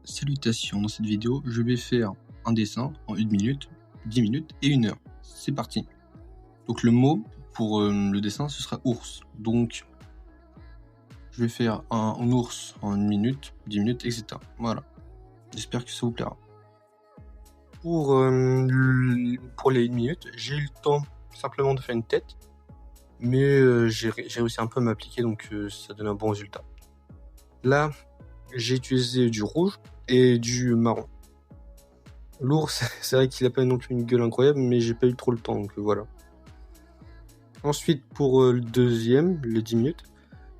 Salutations, dans cette vidéo, je vais faire un dessin en 1 minute, 10 minutes et 1 heure. C'est parti. Donc le mot pour le dessin, ce sera ours. Donc je vais faire un ours en 1 minute, 10 minutes, etc. Voilà. J'espère que ça vous plaira. Pour les 1 minute, j'ai eu le temps simplement de faire une tête. Mais j'ai réussi un peu à m'appliquer, donc ça donne un bon résultat. Là, j'ai utilisé du rouge et du marron. L'ours, c'est vrai qu'il a pas non plus une gueule incroyable, mais j'ai pas eu trop le temps, donc voilà. Ensuite, pour le deuxième, les 10 minutes,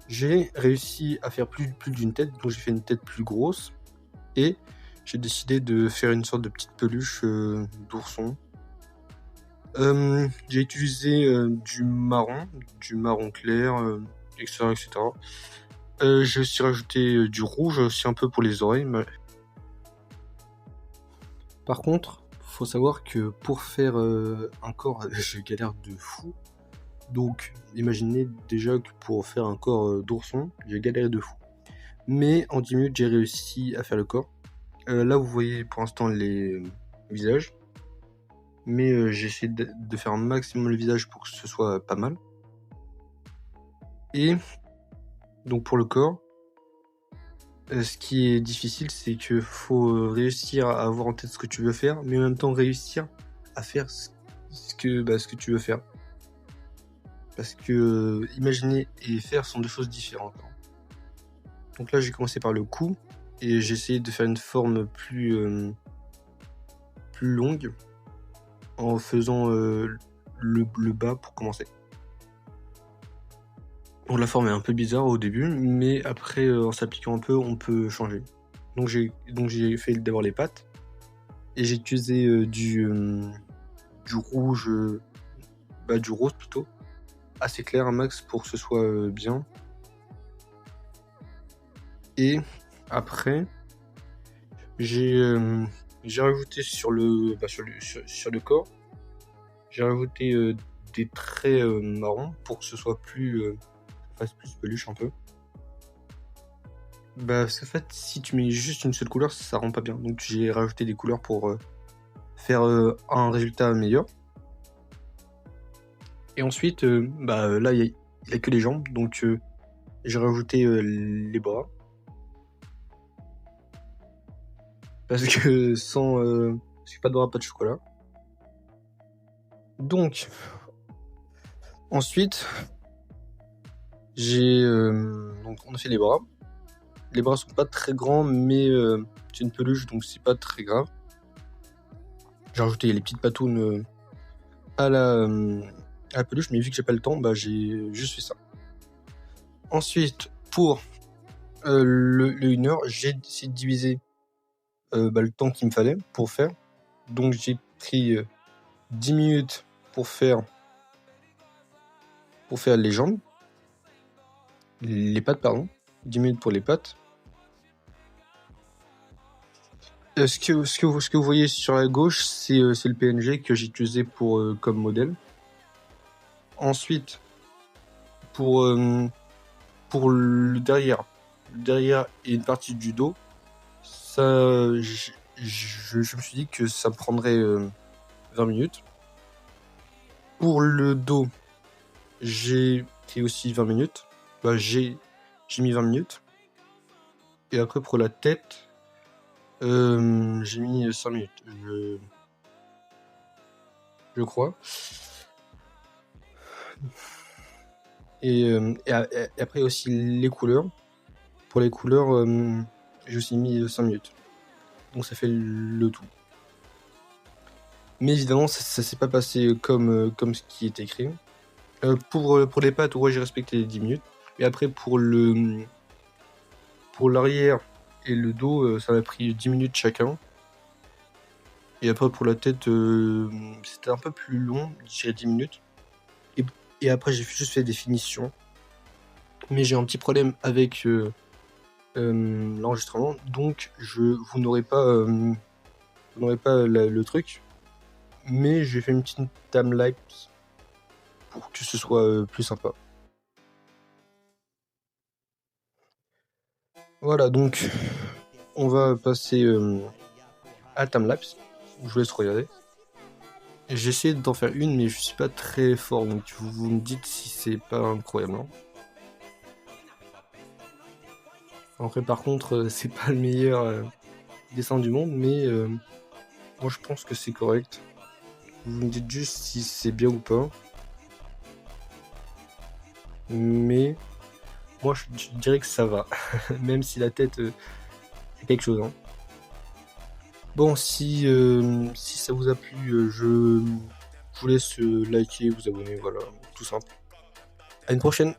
j'ai réussi à faire plus d'une tête, donc j'ai fait une tête plus grosse. Et j'ai décidé de faire une sorte de petite peluche d'ourson. J'ai utilisé du marron clair, etc. etc. J'ai aussi rajouté du rouge, aussi un peu pour les oreilles. Par contre, faut savoir que pour faire un corps, je galère de fou. Donc, imaginez déjà que pour faire un corps d'ourson, j'ai galéré de fou. Mais en 10 minutes, j'ai réussi à faire le corps. Là, vous voyez pour l'instant les visages. Mais j'ai essayé de faire un maximum le visage pour que ce soit pas mal. Et donc pour le corps, ce qui est difficile, c'est que faut réussir à avoir en tête ce que tu veux faire, mais en même temps réussir à faire ce que tu veux faire. Parce que imaginer et faire sont deux choses différentes. Donc là, j'ai commencé par le cou et j'ai essayé de faire une forme plus longue en faisant le bas pour commencer. Bon, la forme est un peu bizarre au début, mais après, en s'appliquant un peu, on peut changer. Donc j'ai fait d'abord les pattes et j'ai utilisé du rouge, du rose plutôt, assez clair, un max pour que ce soit bien. Et après, j'ai rajouté sur le corps, j'ai rajouté des traits marrons pour que ce soit fasse plus peluche un peu. Parce qu'en fait, si tu mets juste une seule couleur, ça rend pas bien. Donc j'ai rajouté des couleurs pour faire un résultat meilleur. Et ensuite, là, il y a que les jambes. Donc j'ai rajouté les bras. Parce que pas de bras, pas de chocolat. Donc, ensuite, donc on a fait les bras. Les bras sont pas très grands, mais c'est une peluche, donc c'est pas très grave. J'ai rajouté les petites patounes à la peluche, mais vu que j'ai pas le temps, j'ai juste fait ça. Ensuite, pour le 1 heure, j'ai essayé de diviser le temps qu'il me fallait pour faire. Donc j'ai pris 10 minutes pour faire les jambes, les pattes, pardon. 10 minutes pour les pattes. Ce que vous voyez sur la gauche, c'est le PNG que j'ai utilisé comme modèle. Ensuite, pour le derrière et une partie du dos, ça, je me suis dit que ça prendrait 20 minutes. Pour le dos, j'ai pris aussi 20 minutes. J'ai mis 20 minutes. Et après, pour la tête, j'ai mis 5 minutes, je crois. Et après aussi les couleurs. Pour les couleurs, j'ai aussi mis 5 minutes. Donc ça fait le tout. Mais évidemment, ça s'est pas passé comme ce qui est écrit. Pour les pattes, ouais, j'ai respecté les 10 minutes. Et après, pour l'arrière et le dos, ça m'a pris 10 minutes chacun. Et après, pour la tête, c'était un peu plus long, je dirais 10 minutes. Et après, j'ai juste fait des finitions. Mais j'ai un petit problème avec l'enregistrement. Donc, vous n'aurez pas le truc. Mais j'ai fait une petite timelapse pour que ce soit plus sympa. Voilà, donc on va passer à timelapse. Je vous laisse regarder. J'ai essayé d'en faire une, mais je suis pas très fort, donc vous me dites si c'est pas incroyable. Hein. Après, par contre, c'est pas le meilleur dessin du monde, mais moi je pense que c'est correct. Vous me dites juste si c'est bien ou pas. Mais moi je dirais que ça va, même si la tête c'est quelque chose. Hein. Bon, si ça vous a plu, je vous laisse liker, vous abonner, voilà, tout simple. À une prochaine.